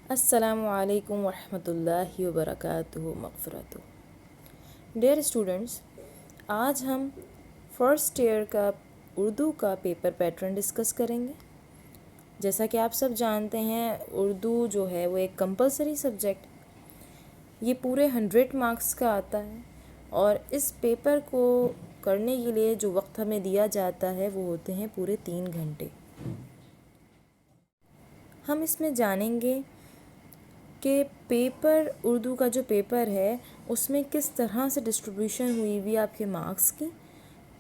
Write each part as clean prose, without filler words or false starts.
السلام علیکم ورحمۃ اللہ وبرکاتہ مغفرتہ۔ ڈیئر اسٹوڈنٹس، آج ہم فرسٹ ایئر کا اردو کا پیپر پیٹرن ڈسکس کریں گے۔ جیسا کہ آپ سب جانتے ہیں، اردو جو ہے وہ ایک کمپلسری سبجیکٹ، یہ پورے 100 مارکس کا آتا ہے، اور اس پیپر کو کرنے کے لیے جو وقت ہمیں دیا جاتا ہے وہ ہوتے ہیں پورے 3 گھنٹے۔ ہم اس میں جانیں گے کہ پیپر اردو کا جو پیپر ہے اس میں کس طرح سے ڈسٹریبیوشن ہوئی ہوئی آپ کے مارکس کی،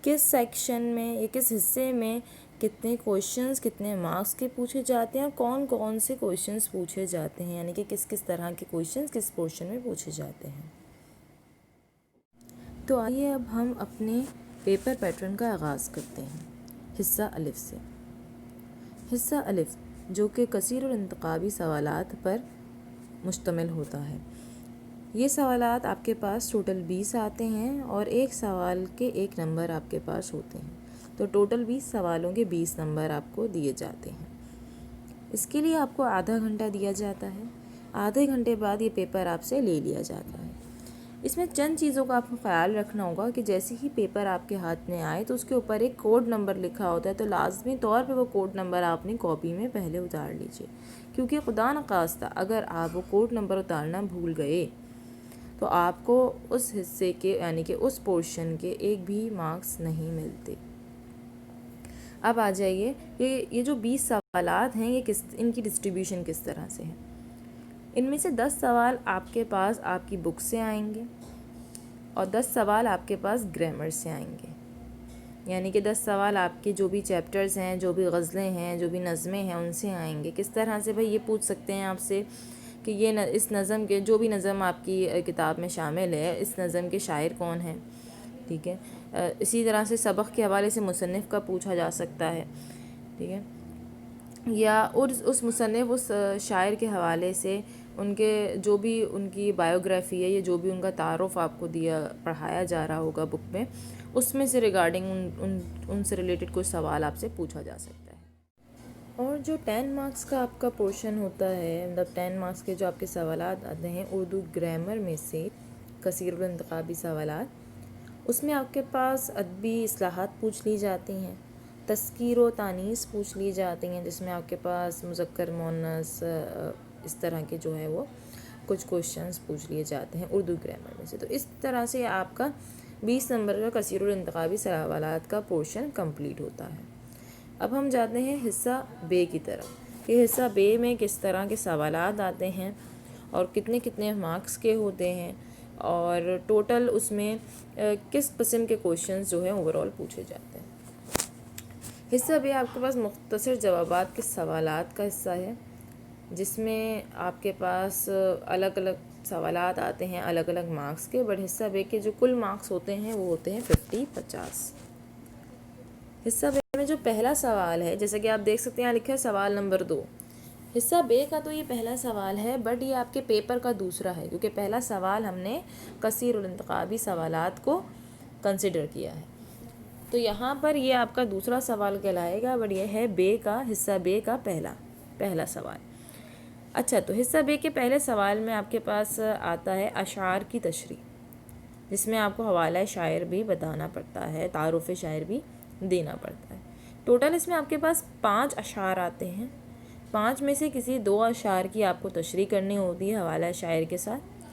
کس سیکشن میں یا کس حصے میں کتنے کویشچنز کتنے مارکس کے پوچھے جاتے ہیں، اور کون کون سے کویشچنز پوچھے جاتے ہیں، یعنی کہ کس کس طرح کے کویشچنز کس پورشن میں پوچھے جاتے ہیں۔ تو آئیے اب ہم اپنے پیپر پیٹرن کا آغاز کرتے ہیں حصہ الف سے۔ حصہ الف جو کہ کثیر الانتخابی سوالات پر مشتمل ہوتا ہے۔ یہ سوالات آپ کے پاس ٹوٹل 20 آتے ہیں، اور ایک سوال کے 1 نمبر آپ کے پاس ہوتے ہیں، تو ٹوٹل 20 سوالوں کے 20 نمبر آپ کو دیے جاتے ہیں۔ اس کے لیے آپ کو آدھا گھنٹہ دیا جاتا ہے۔ آدھے گھنٹے بعد یہ پیپر آپ سے لے لیا جاتا ہے۔ اس میں چند چیزوں کا آپ کو خیال رکھنا ہوگا کہ جیسے ہی پیپر آپ کے ہاتھ میں آئے تو اس کے اوپر ایک کوڈ نمبر لکھا ہوتا ہے، تو لازمی طور پہ وہ کوڈ نمبر آپ اپنی کاپی میں پہلے اتار لیجئے، کیونکہ خدا نخواستہ اگر آپ وہ کوڈ نمبر اتارنا بھول گئے تو آپ کو اس حصے کے یعنی کہ اس پورشن کے 1 بھی مارکس نہیں ملتے۔ اب آ جائیے کہ یہ جو 20 سوالات ہیں ان کی ڈسٹریبیوشن کس طرح سے ہے۔ ان میں سے 10 سوال آپ کے پاس آپ کی بک سے آئیں گے، اور 10 سوال آپ کے پاس گرامر سے آئیں گے، یعنی کہ 10 سوال آپ کے جو بھی چیپٹرز ہیں، جو بھی غزلیں ہیں، جو بھی نظمیں ہیں ان سے آئیں گے۔ کس طرح سے بھئی یہ پوچھ سکتے ہیں آپ سے کہ یہ اس نظم کے جو بھی نظم آپ کی کتاب میں شامل ہے، اس نظم کے شاعر کون ہیں، ٹھیک ہے۔ اسی طرح سے سبق کے حوالے سے مصنف کا پوچھا جا سکتا ہے، ٹھیک ہے، یا اس مصنف اس شاعر کے حوالے سے ان کے جو بھی ان کی بایوگرافی ہے یا جو بھی ان کا تعارف آپ کو پڑھایا جا رہا ہوگا بک میں، اس میں سے ریگارڈنگ ان سے ریلیٹڈ کوئی سوال آپ سے پوچھا جا سکتا ہے۔ اور جو 10 مارکس کا آپ کا پورشن ہوتا ہے، مطلب 10 مارکس کے جو آپ کے سوالات آتے ہیں اردو گرامر میں سے کثیر الانتخابی سوالات، اس میں آپ کے پاس ادبی اصطلاحات پوچھ لی جاتی ہیں، تذکیر و تانیث پوچھ لی جاتی ہیں، جس میں آپ کے پاس مذکر مؤنث اس طرح کے جو ہے وہ کچھ کویشچنز پوچھ لیے جاتے ہیں اردو گرامر میں سے۔ تو اس طرح سے آپ کا 20 نمبر کا کثیر الانتخابی سوالات کا پورشن کمپلیٹ ہوتا ہے۔ اب ہم جاتے ہیں حصہ بے کی طرف کہ حصہ بے میں کس طرح کے سوالات آتے ہیں اور کتنے کتنے مارکس کے ہوتے ہیں، اور ٹوٹل اس میں کس قسم کے کویشچنز جو ہیں اوورال پوچھے جاتے ہیں۔ حصہ بے آپ کے پاس مختصر جوابات کے سوالات کا حصہ ہے، جس میں آپ کے پاس الگ الگ سوالات آتے ہیں الگ الگ مارکس کے، بٹ حصہ بے کے جو کل مارکس ہوتے ہیں وہ ہوتے ہیں 50۔ حصہ بے میں جو پہلا سوال ہے، جیسا کہ آپ دیکھ سکتے ہیں یہاں لکھا ہے سوال نمبر 2۔ حصہ بے کا تو یہ پہلا سوال ہے، بٹ یہ آپ کے پیپر کا دوسرا ہے، کیونکہ پہلا سوال ہم نے کثیر الانتخابی سوالات کو کنسیڈر کیا ہے، تو یہاں پر یہ آپ کا دوسرا سوال کہلائے گا، بٹ یہ ہے بے کا حصہ بے کا پہلا سوال۔ اچھا، تو حصہ بے کے پہلے سوال میں آپ کے پاس آتا ہے اشعار کی تشریح، جس میں آپ کو حوالہ شاعر بھی بتانا پڑتا ہے، تعارف شاعر بھی دینا پڑتا ہے۔ ٹوٹل اس میں آپ کے پاس 5 اشعار آتے ہیں، 5 میں سے کسی 2 اشعار کی آپ کو تشریح کرنی ہوتی ہے حوالہ شاعر کے ساتھ،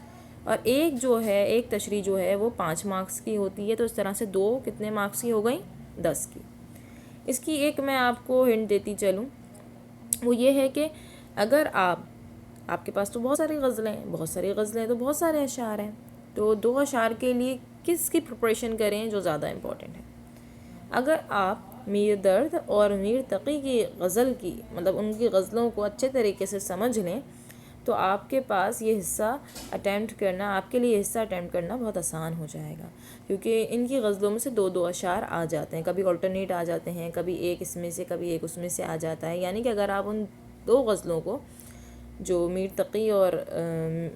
اور ایک تشریح جو ہے وہ 5 مارکس کی ہوتی ہے، تو اس طرح سے 2 کتنے مارکس کی ہو گئیں؟ 10 کی۔ اس کی ایک میں آپ کو ہنٹ دیتی چلوں، وہ یہ ہے کہ اگر آپ کے پاس تو بہت ساری غزلیں تو بہت سارے اشعار ہیں، تو 2 اشعار کے لیے کس کی پریپریشن کریں جو زیادہ امپورٹنٹ ہے۔ اگر آپ میر درد اور میر تقی کی غزل کی مطلب ان کی غزلوں کو اچھے طریقے سے سمجھ لیں تو آپ کے پاس یہ حصہ اٹیمپٹ کرنا بہت آسان ہو جائے گا، کیونکہ ان کی غزلوں میں سے 2 اشعار آ جاتے ہیں، کبھی آلٹرنیٹ آ جاتے ہیں، کبھی ایک اس میں سے کبھی ایک اس میں سے آ جاتا ہے، یعنی کہ اگر آپ ان 2 غزلوں کو جو میر تقی اور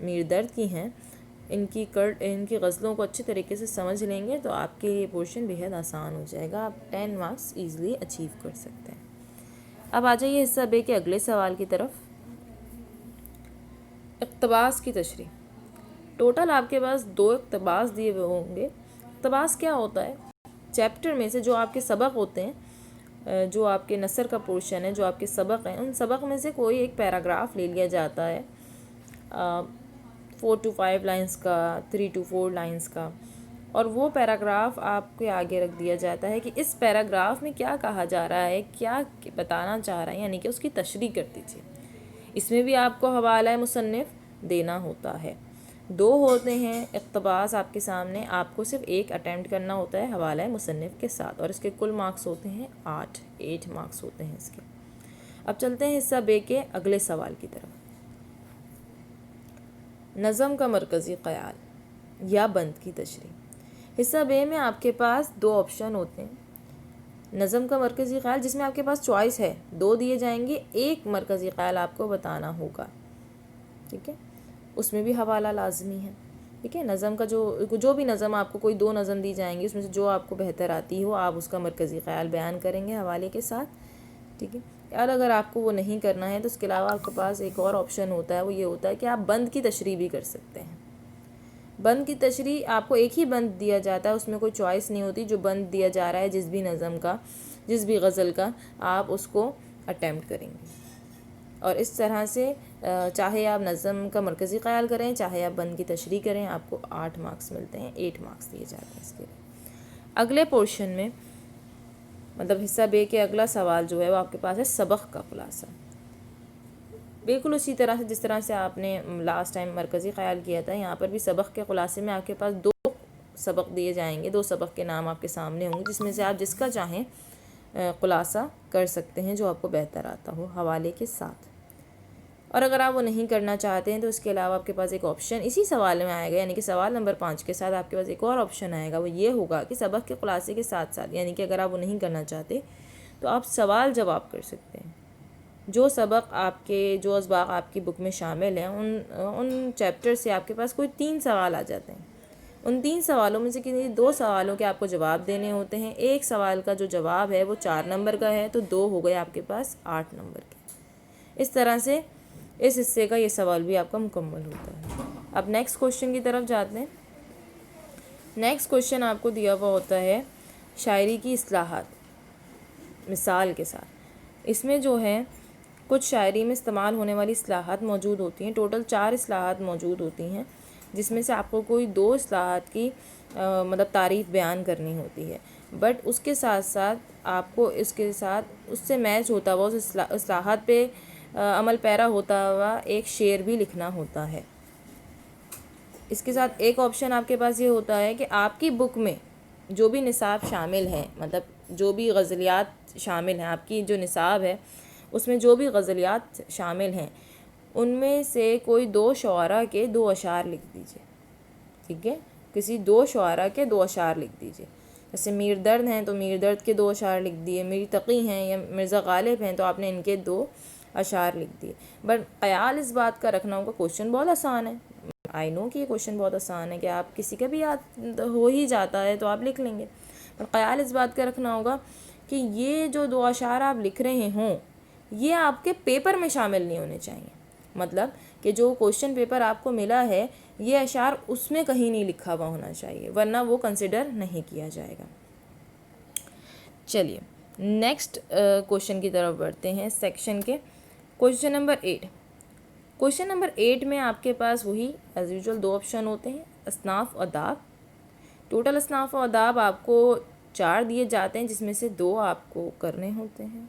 میر درد کی ہیں ان کی غزلوں کو اچھے طریقے سے سمجھ لیں گے تو آپ کے یہ پورشن بہت آسان ہو جائے گا، آپ 10 مارکس ایزلی اچیو کر سکتے ہیں۔ اب آ جائیے حصہ بے کے اگلے سوال کی طرف۔ اقتباس کی تشریح. ٹوٹل آپ کے پاس 2 اقتباس دیے ہوئے ہوں گے. اقتباس کیا ہوتا ہے؟ چیپٹر میں سے جو آپ کے سبق ہوتے ہیں، جو آپ کے نثر کا پورشن ہے، جو آپ کے سبق ہیں، ان سبق میں سے کوئی ایک پیراگراف لے لیا جاتا ہے 4 to 5 لائنس کا، 3 to 4 لائنس کا، اور وہ پیراگراف آپ کے آگے رکھ دیا جاتا ہے کہ اس پیراگراف میں کیا کہا جا رہا ہے، کیا بتانا چاہ رہا ہے، یعنی کہ اس کی تشریح کر دیجیے. اس میں بھی آپ کو حوالہ مصنف دینا ہوتا ہے. 2 ہوتے ہیں اقتباس آپ کے سامنے، آپ کو صرف ایک اٹیمپٹ کرنا ہوتا ہے حوالہ مصنف کے ساتھ، اور اس کے کل مارکس ہوتے ہیں 8 مارکس ہوتے ہیں اس کے. اب چلتے ہیں حصہ بے کے اگلے سوال کی طرف. نظم کا مرکزی خیال یا بند کی تشریح. حصہ بے میں آپ کے پاس 2 آپشن ہوتے ہیں. نظم کا مرکزی خیال جس میں آپ کے پاس چوائس ہے، 2 دیے جائیں گے، ایک مرکزی خیال آپ کو بتانا ہوگا. ٹھیک ہے، اس میں بھی حوالہ لازمی ہے. ٹھیک ہے، نظم کا جو بھی نظم آپ کو، کوئی 2 نظم دی جائیں گی، اس میں سے جو آپ کو بہتر آتی ہو آپ اس کا مرکزی خیال بیان کریں گے حوالے کے ساتھ. ٹھیک ہے، اور اگر آپ کو وہ نہیں کرنا ہے تو اس کے علاوہ آپ کے پاس ایک اور آپشن ہوتا ہے، وہ یہ ہوتا ہے کہ آپ بند کی تشریح بھی کر سکتے ہیں. بند کی تشریح آپ کو ایک ہی بند دیا جاتا ہے، اس میں کوئی چوائس نہیں ہوتی. جو بند دیا جا رہا ہے جس بھی نظم کا، جس بھی غزل کا، آپ اس کو اٹیمپٹ کریں گے. اور اس طرح سے چاہے آپ نظم کا مرکزی خیال کریں، چاہے آپ بند کی تشریح کریں، آپ کو 8 مارکس ملتے ہیں، 8 مارکس دیے جاتے ہیں اس کے لیے. اگلے پورشن میں، مطلب حصہ بے کے اگلا سوال جو ہے وہ آپ کے پاس ہے سبق کا خلاصہ. بالکل اسی طرح سے جس طرح سے آپ نے لاسٹ ٹائم مرکزی خیال کیا تھا، یہاں پر بھی سبق کے خلاصے میں آپ کے پاس 2 سبق دیے جائیں گے. 2 سبق کے نام آپ کے سامنے ہوں گے، جس میں سے آپ جس کا چاہیں خلاصہ کر سکتے ہیں جو آپ کو بہتر آتا ہو حوالے کے ساتھ. اور اگر آپ وہ نہیں کرنا چاہتے ہیں تو اس کے علاوہ آپ کے پاس ایک آپشن اسی سوال میں آئے گا، یعنی کہ سوال نمبر 5 کے ساتھ آپ کے پاس ایک اور آپشن آئے گا. وہ یہ ہوگا کہ سبق کے خلاصے کے ساتھ ساتھ، یعنی کہ اگر آپ وہ نہیں کرنا چاہتے تو آپ سوال جواب کر سکتے ہیں. جو سبق آپ کے، جو اسباق آپ کی بک میں شامل ہیں، ان چیپٹر سے آپ کے پاس کوئی 3 سوال آ جاتے ہیں. ان 3 سوالوں میں سے کسی 2 سوالوں کے آپ کو جواب دینے ہوتے ہیں. ایک سوال کا جو جواب ہے وہ 4 نمبر کا ہے، تو 2 ہو گئے آپ کے پاس 8 نمبر کے. اس طرح سے اس حصے کا یہ سوال بھی آپ کا مکمل ہوتا ہے. اب نیکسٹ کوشچن کی طرف جاتے ہیں. نیکسٹ کوشچن آپ کو دیا ہوا ہوتا ہے شاعری کی اصطلاحات مثال کے ساتھ. اس میں جو ہے کچھ شاعری میں استعمال ہونے والی اصطلاحات موجود ہوتی ہیں. ٹوٹل 4 اصطلاحات موجود ہوتی ہیں، جس میں سے آپ کو کوئی 2 اصطلاحات کی مطلب تعریف بیان کرنی ہوتی ہے. بٹ اس کے ساتھ ساتھ آپ کو اس کے ساتھ اس سے میچ ہوتا ہوا، اس اصطلاحات پہ عمل پیرا ہوتا ہوا ایک شعر بھی لکھنا ہوتا ہے. اس کے ساتھ ایک آپشن آپ کے پاس یہ ہوتا ہے کہ آپ کی بک میں جو بھی نصاب شامل ہیں، مطلب جو بھی غزلیات شامل ہیں، آپ کی جو نصاب ہے اس میں جو بھی غزلیات شامل ہیں، ان میں سے کوئی 2 شعراء کے 2 اشعار لکھ دیجئے. ٹھیک ہے، کسی 2 شعراء کے 2 اشعار لکھ دیجئے. جیسے میر درد ہیں تو میر درد کے 2 اشعار لکھ دیے، میر تقی ہیں یا مرزا غالب ہیں تو آپ نے ان کے 2 اشعار لکھ دیے. بٹ خیال اس بات کا رکھنا ہوگا، کوشچن بہت آسان ہے. آئی نو کہ یہ کوشچن بہت آسان ہے کہ آپ کسی کا بھی یاد ہو ہی جاتا ہے تو آپ لکھ لیں گے. پر خیال اس بات کا رکھنا ہوگا کہ یہ جو 2 اشعار آپ لکھ رہے ہوں یہ آپ کے پیپر میں شامل نہیں ہونے چاہیے. مطلب کہ جو کوشچن پیپر آپ کو ملا ہے یہ اشعار اس میں کہیں نہیں لکھا ہوا ہونا چاہیے، ورنہ وہ کنسیڈر نہیں کیا جائے گا. چلیے نیکسٹ کوشچن کی طرف بڑھتے ہیں سیکشن کے. Question number 8. کوشچن نمبر 8 میں آپ کے پاس وہی ایز یوزول 2 آپشن ہوتے ہیں، اصناف و آداب. ٹوٹل اصناف و آداب آپ کو 4 دیے جاتے ہیں، جس میں سے 2 آپ کو کرنے ہوتے ہیں.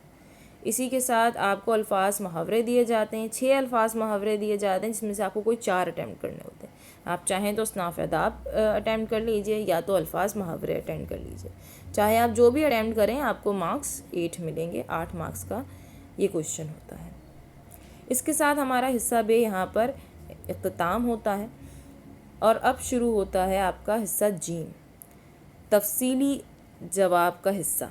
اسی کے ساتھ آپ کو الفاظ محاورے دیے جاتے ہیں، 6 الفاظ محاورے دیے جاتے ہیں، جس میں سے آپ کو کوئی 4 اٹیمپٹ کرنے ہوتے ہیں. آپ چاہیں تو اصناف آداب اٹیمپٹ کر لیجئے یا تو الفاظ محاورے اٹیمپٹ کر لیجئے. چاہے آپ جو بھی اٹیمپٹ کریں آپ کو مارکس 8 ملیں گے. 8 مارکس کا یہ کوشچن ہوتا ہے. اس کے ساتھ ہمارا حصہ بے یہاں پر اختتام ہوتا ہے، اور اب شروع ہوتا ہے آپ کا حصہ جیم، تفصیلی جواب کا حصہ،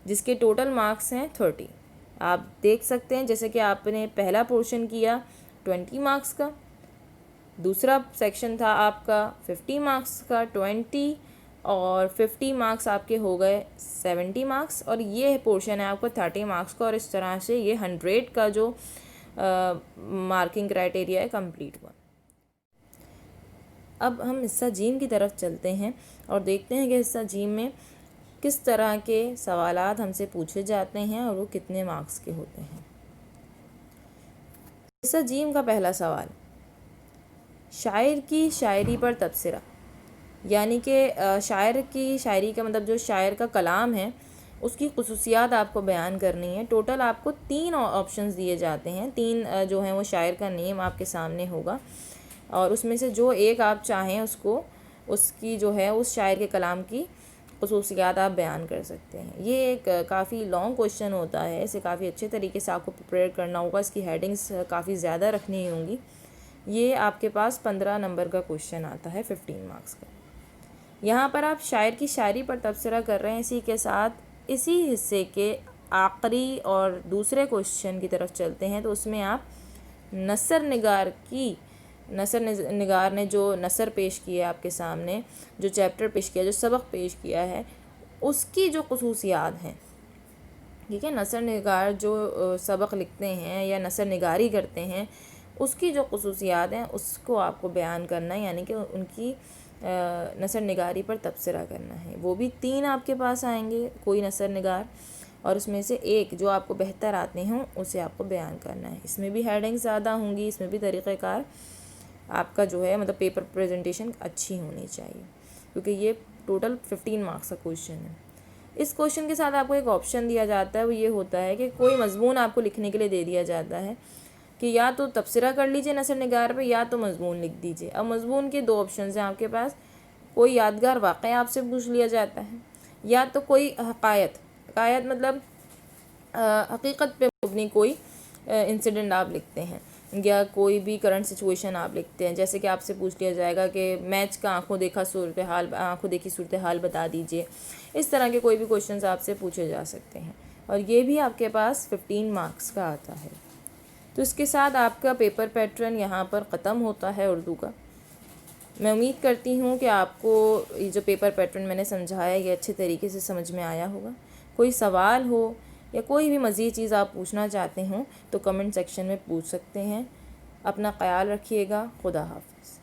جس کے ٹوٹل مارکس ہیں 30. آپ دیکھ سکتے ہیں جیسے کہ آپ نے پہلا پورشن کیا 20 مارکس کا، دوسرا سیکشن تھا آپ کا 50 مارکس کا 20، اور 50 مارکس آپ کے ہو گئے 70 مارکس، اور یہ پورشن ہے آپ کا 30 مارکس کا. اور اس طرح سے یہ 100 کا جو مارکنگ کرائٹیریا ہے کمپلیٹ ہوا۔ اب ہم حصہ جیم کی طرف چلتے ہیں اور دیکھتے ہیں کہ حصہ جیم میں کس طرح کے سوالات ہم سے پوچھے جاتے ہیں اور وہ کتنے مارکس کے ہوتے ہیں۔ حصہ جیم کا پہلا سوال، شاعر کی شاعری پر تبصرہ، یعنی کہ شاعر کی شاعری کا مطلب جو شاعر کا کلام ہے اس کی خصوصیات آپ کو بیان کرنی ہے۔ ٹوٹل آپ کو 3 آپشنز دیے جاتے ہیں، 3 جو ہیں وہ شاعر کا نیم آپ کے سامنے ہوگا اور اس میں سے جو ایک آپ چاہیں اس کی جو ہے اس شاعر کے کلام کی خصوصیات آپ بیان کر سکتے ہیں۔ یہ ایک کافی لانگ کویشچن ہوتا ہے، اسے کافی اچھے طریقے سے آپ کو پریپیئر کرنا ہوگا، اس کی ہیڈنگز کافی زیادہ رکھنی ہوں گی۔ یہ آپ کے پاس 15 نمبر کا کویشچن آتا ہے، 15 مارکس کا۔ یہاں پر آپ شاعر کی شاعری پر تبصرہ کر رہے ہیں، اسی کے ساتھ اسی حصے کے آخری اور دوسرے کویشچن کی طرف چلتے ہیں، تو اس میں آپ نثر نگار نے جو نثر پیش کیا آپ کے سامنے، جو چیپٹر پیش کیا، جو سبق پیش کیا ہے، اس کی جو خصوصیات ہیں، ٹھیک ہے، نثر نگار جو سبق لکھتے ہیں یا نثر نگاری کرتے ہیں اس کی جو خصوصیات ہیں اس کو آپ کو بیان کرنا ہے، یعنی کہ ان کی نثر نگاری پر تبصرہ کرنا ہے۔ وہ بھی 3 آپ کے پاس آئیں گے کوئی نثر نگار، اور اس میں سے ایک جو آپ کو بہتر آتے ہوں اسے آپ کو بیان کرنا ہے۔ اس میں بھی ہیڈنگ زیادہ ہوں گی، اس میں بھی طریقہ کار آپ کا جو ہے مطلب پیپر پریزنٹیشن اچھی ہونی چاہیے، کیونکہ یہ ٹوٹل 15 مارکس کا کویشچن ہے۔ اس کویشچن کے ساتھ آپ کو ایک آپشن دیا جاتا ہے، وہ یہ ہوتا ہے کہ کوئی مضمون آپ کو لکھنے کے لیے دے دیا جاتا ہے کہ یا تو تبصرہ کر لیجئے نثر نگار پہ یا تو مضمون لکھ دیجئے۔ اب مضمون کے 2 آپشنز ہیں آپ کے پاس، کوئی یادگار واقعہ آپ سے پوچھ لیا جاتا ہے یا تو کوئی حقائق مطلب حقیقت پہ مبنی کوئی انسیڈنٹ آپ لکھتے ہیں، یا کوئی بھی کرنٹ سچویشن آپ لکھتے ہیں، جیسے کہ آپ سے پوچھ لیا جائے گا کہ میچ کا آنکھوں دیکھی صورتحال بتا دیجئے۔ اس طرح کے کوئی بھی کویشچنز آپ سے پوچھے جا سکتے ہیں، اور یہ بھی آپ کے پاس 15 مارکس کا آتا ہے۔ تو اس کے ساتھ آپ کا پیپر پیٹرن یہاں پر ختم ہوتا ہے اردو کا۔ میں امید کرتی ہوں کہ آپ کو یہ جو پیپر پیٹرن میں نے سمجھایا یہ اچھے طریقے سے سمجھ میں آیا ہوگا۔ کوئی سوال ہو یا کوئی بھی مزید چیز آپ پوچھنا چاہتے ہوں تو کمنٹ سیکشن میں پوچھ سکتے ہیں۔ اپنا خیال رکھیے گا۔ خدا حافظ۔